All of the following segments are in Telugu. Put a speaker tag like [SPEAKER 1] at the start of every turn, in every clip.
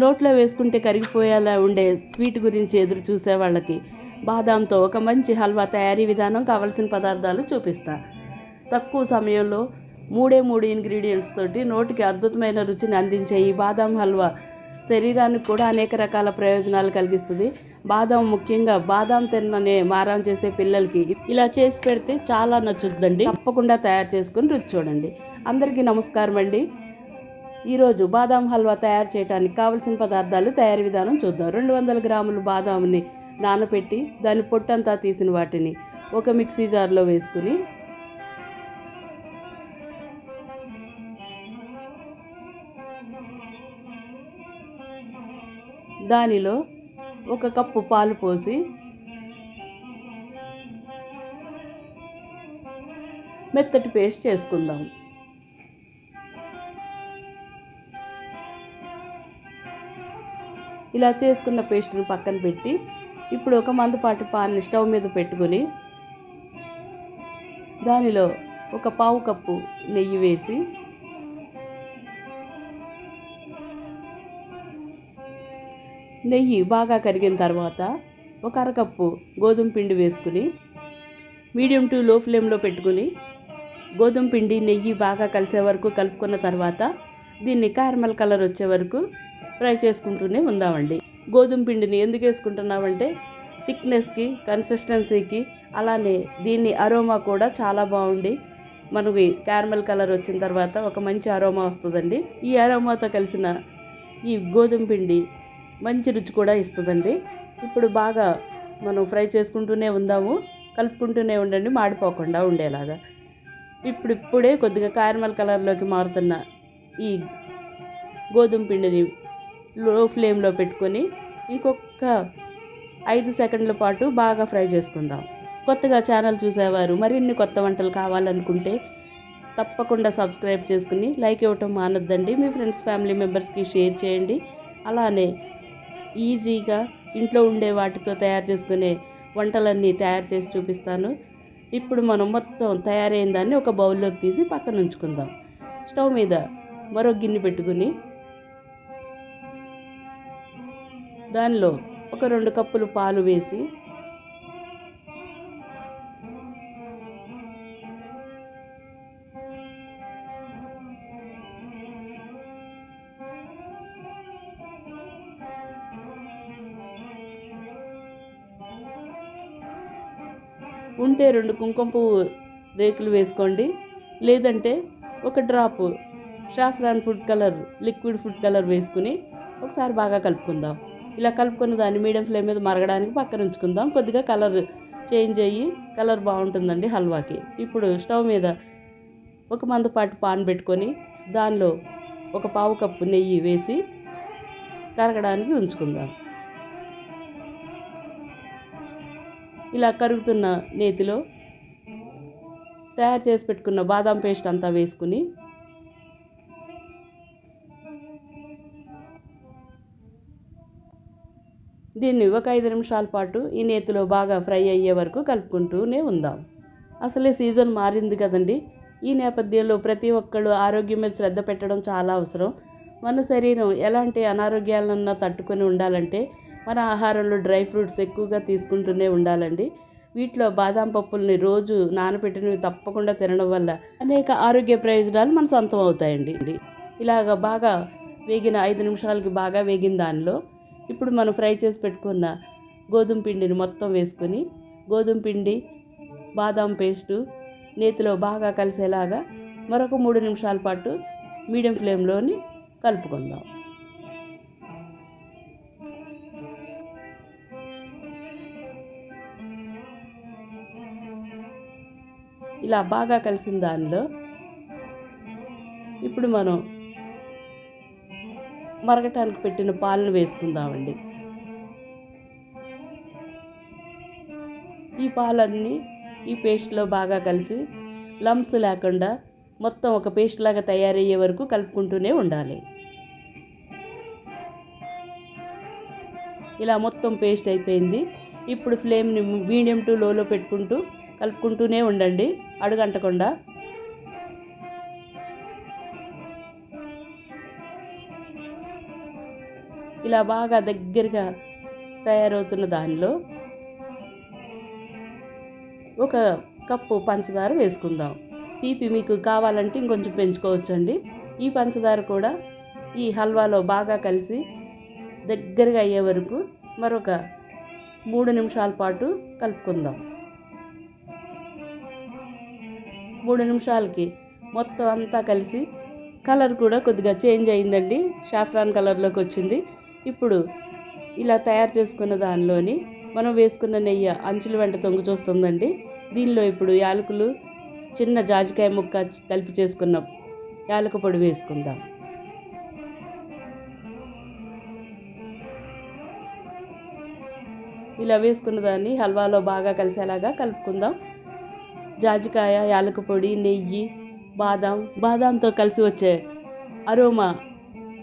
[SPEAKER 1] నోట్లో వేసుకుంటే కరిగిపోయేలా ఉండే స్వీట్ గురించి ఎదురు చూసే వాళ్ళకి బాదాంతో ఒక మంచి హల్వా తయారీ విధానం, కావలసిన పదార్థాలు చూపిస్తా. తక్కువ సమయంలో మూడు ఇంగ్రీడియంట్స్ తోటి నోటికి అద్భుతమైన రుచిని అందించే ఈ బాదాం హల్వా శరీరానికి కూడా అనేక రకాల ప్రయోజనాలు కలిగిస్తుంది. బాదాం, ముఖ్యంగా బాదాం తిన్ననే మారం చేసే పిల్లలకి ఇలా చేసి పెడితే చాలా నచ్చుతుందండి. తప్పకుండా తయారు చేసుకుని రుచి చూడండి. అందరికీ నమస్కారం అండి. ఈరోజు బాదాం హల్వా తయారు చేయడానికి కావలసిన పదార్థాలు, తయారీ విధానం చూద్దాం. 200 గ్రాములు బాదాంని నానబెట్టి దాని పొట్టంతా తీసిన వాటిని ఒక మిక్సీ జార్లో వేసుకుని దానిలో ఒక కప్పు పాలు పోసి మెత్తటి పేస్ట్ చేసుకుందాం. ఇలా చేసుకున్న పేస్ట్ని పక్కన పెట్టి ఇప్పుడు ఒక మందపాటి పాన్ని స్టవ్ మీద పెట్టుకొని దానిలో ఒక పావు కప్పు నెయ్యి వేసి నెయ్యి బాగా కరిగిన తర్వాత ఒక అరకప్పు గోధుమ పిండి వేసుకుని మీడియం టు లో ఫ్లేమ్లో పెట్టుకుని గోధుమ పిండి నెయ్యి బాగా కలిసే వరకు కలుపుకున్న తర్వాత దీన్ని క్యారమల్ కలర్ వచ్చే వరకు ఫ్రై చేసుకుంటూనే ఉందామండి. గోధుమ పిండిని ఎందుకు వేసుకుంటున్నామంటే థిక్నెస్కి, కన్సిస్టెన్సీకి, అలానే దీన్ని అరోమా కూడా చాలా బాగుండి మనకి క్యారమల్ కలర్ వచ్చిన తర్వాత ఒక మంచి అరోమా వస్తుందండి. ఈ అరోమాతో కలిసిన ఈ గోధుమ పిండి మంచి రుచి కూడా ఇస్తుందండి. ఇప్పుడు బాగా మనం ఫ్రై చేసుకుంటూనే ఉందాము, కలుపుకుంటూనే ఉండండి మాడిపోకుండా ఉండేలాగా. ఇప్పుడే కొద్దిగా క్యారమల్ కలర్లోకి మారుతున్న ఈ గోధుమ పిండిని లో ఫ్లేమ్లో పెట్టుకొని ఇంకొక 5 సెకండ్ల పాటు బాగా ఫ్రై చేసుకుందాం. కొత్తగా ఛానల్ చూసేవారు మరిన్ని కొత్త వంటలు కావాలనుకుంటే తప్పకుండా సబ్స్క్రైబ్ చేసుకుని లైక్ ఇవ్వటం మానొద్దండి. మీ ఫ్రెండ్స్, ఫ్యామిలీ మెంబర్స్కి షేర్ చేయండి. అలానే ఈజీగా ఇంట్లో ఉండే వాటితో తయారు చేసుకునే వంటలన్నీ తయారు చేసి చూపిస్తాను. ఇప్పుడు మనం మొత్తం తయారైన దాన్ని ఒక బౌల్లోకి తీసి పక్కన ఉంచుకుందాం. స్టవ్ మీద మరో గిన్నె పెట్టుకుని దానిలో ఒక 2 కప్పులు పాలు వేసి ఉంటే 2 కుంకుమ పువ్వు రేకులు వేసుకోండి, లేదంటే ఒక drop saffron food colour, liquid food colour వేసుకుని ఒకసారి బాగా కలుపుకుందాం. ఇలా కలుపుకున్న దాన్ని మీడియం ఫ్లేమ్ మీద మరగడానికి పక్కన ఉంచుకుందాం. కొద్దిగా కలర్ చేంజ్ అయ్యి కలర్ బాగుంటుందండి హల్వాకి. ఇప్పుడు స్టవ్ మీద ఒక మందపాటి పాన్ పెట్టుకొని దానిలో ఒక పావు కప్పు నెయ్యి వేసి కరగడానికి ఉంచుకుందాం. ఇలా కరుగుతున్న నేతిలో తయారు చేసి పెట్టుకున్న బాదాం పేస్ట్ అంతా వేసుకుని దీన్ని ఒక 5 నిమిషాల పాటు ఈ నేతిలో బాగా ఫ్రై అయ్యే వరకు కలుపుకుంటూనే ఉందాం. అసలే సీజన్ మారింది కదండి. ఈ నేపథ్యంలో ప్రతి ఒక్కళ్ళు ఆరోగ్యం మీద శ్రద్ధ పెట్టడం చాలా అవసరం. మన శరీరం ఎలాంటి అనారోగ్యాలన్నా తట్టుకొని ఉండాలంటే మన ఆహారంలో డ్రై ఫ్రూట్స్ ఎక్కువగా తీసుకుంటూనే ఉండాలండి. వీటిలో బాదాం పప్పుల్ని రోజు నానబెట్టినవి తప్పకుండా తినడం వల్ల అనేక ఆరోగ్య ప్రయోజనాలు మన సొంతం అవుతాయండి. ఇలాగ బాగా వేగిన 5 నిమిషాలకి బాగా వేగిన దానిలో ఇప్పుడు మనం ఫ్రై చేసి పెట్టుకున్న గోధుమ పిండిని మొత్తం వేసుకొని గోధుమ పిండి, బాదాం పేస్టు నేతిలో బాగా కలిసేలాగా మరొక 3 నిమిషాల పాటు మీడియం ఫ్లేమ్లోని కలుపుకుందాం. ఇలా బాగా కలిసిన దానిలో ఇప్పుడు మనం మరగటానికి పెట్టిన పాలను వేసుకుందామండి. ఈ పాలన్నీ ఈ పేస్ట్లో బాగా కలిసి లంప్స్ లేకుండా మొత్తం ఒక పేస్ట్ లాగా తయారయ్యే వరకు కలుపుకుంటూనే ఉండాలి. ఇలా మొత్తం పేస్ట్ అయిపోయింది. ఇప్పుడు ఫ్లేమ్ని మీడియం టు లోలో పెట్టుకుంటూ కలుపుకుంటూనే ఉండండి, అడుగంటకుండా. ఇలా బాగా దగ్గరగా తయారవుతున్న దానిలో ఒక కప్పు పంచదార వేసుకుందాం. తీపి మీకు కావాలంటే ఇంకొంచెం పెంచుకోవచ్చండి. ఈ పంచదార కూడా ఈ హల్వాలో బాగా కలిసి దగ్గరగా అయ్యే వరకు మరొక 3 నిమిషాల పాటు కలుపుకుందాం. 3 నిమిషాలకి మొత్తం అంతా కలిసి కలర్ కూడా కొద్దిగా చేంజ్ అయిందండి. షాఫ్రాన్ కలర్లోకి వచ్చింది. ఇప్పుడు ఇలా తయారు చేసుకున్న దానిలోని మనం వేసుకున్న నెయ్యి అంచుల వెంట తొంగి చూస్తుందండి. దీనిలో ఇప్పుడు యాలకులు, చిన్న జాజికాయ ముక్క కలిపి చేసుకున్న యాలక పొడి వేసుకుందాం. ఇలా వేసుకున్న దాన్ని హల్వాలో బాగా కలిసేలాగా కలుపుకుందాం. జాజికాయ, యాలక పొడి, నెయ్యి, బాదాంతో కలిసి వచ్చే అరోమా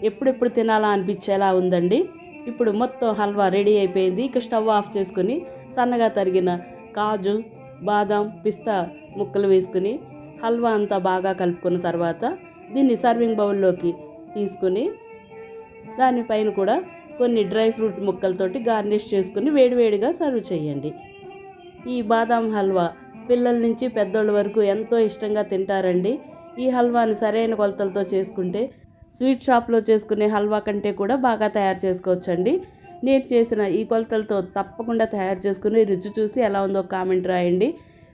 [SPEAKER 1] ఎప్పుడెప్పుడు తినాలా అనిపించేలా ఉందండి. ఇప్పుడు మొత్తం హల్వా రెడీ అయిపోయింది. ఇక స్టవ్ ఆఫ్ చేసుకుని సన్నగా తరిగిన కాజు, బాదాం, పిస్తా ముక్కలు వేసుకుని హల్వా అంతా బాగా కలుపుకున్న తర్వాత దీన్ని సర్వింగ్ బౌల్లోకి తీసుకుని దానిపైన కూడా కొన్ని డ్రై ఫ్రూట్ ముక్కలతోటి గార్నిష్ చేసుకుని వేడివేడిగా సర్వ్ చేయండి. ఈ బాదాం హల్వా పిల్లల నుంచి పెద్దోళ్ళ వరకు ఎంతో ఇష్టంగా తింటారండి. ఈ హల్వాని సరైన కొలతలతో చేసుకుంటే స్వీట్ షాప్లో చేసుకునే హల్వా కంటే కూడా బాగా తయారు చేసుకోవచ్చండి. నేను చేసిన ఈ కొలతలతో తప్పకుండా తయారు చేసుకుని రుచి చూసి ఎలా ఉందో కామెంట్ రాయండి.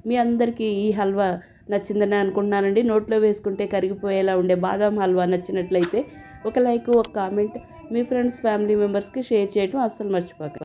[SPEAKER 1] మీ అందరికీ ఈ హల్వా నచ్చిందని అనుకుంటున్నానండి. నోట్లో వేసుకుంటే కరిగిపోయేలా ఉండే బాదాం హల్వా నచ్చినట్లయితే ఒక లైక్, ఒక కామెంట్ మీ ఫ్రెండ్స్, ఫ్యామిలీ మెంబర్స్కి షేర్ చేయడం అస్సలు మర్చిపోకండి.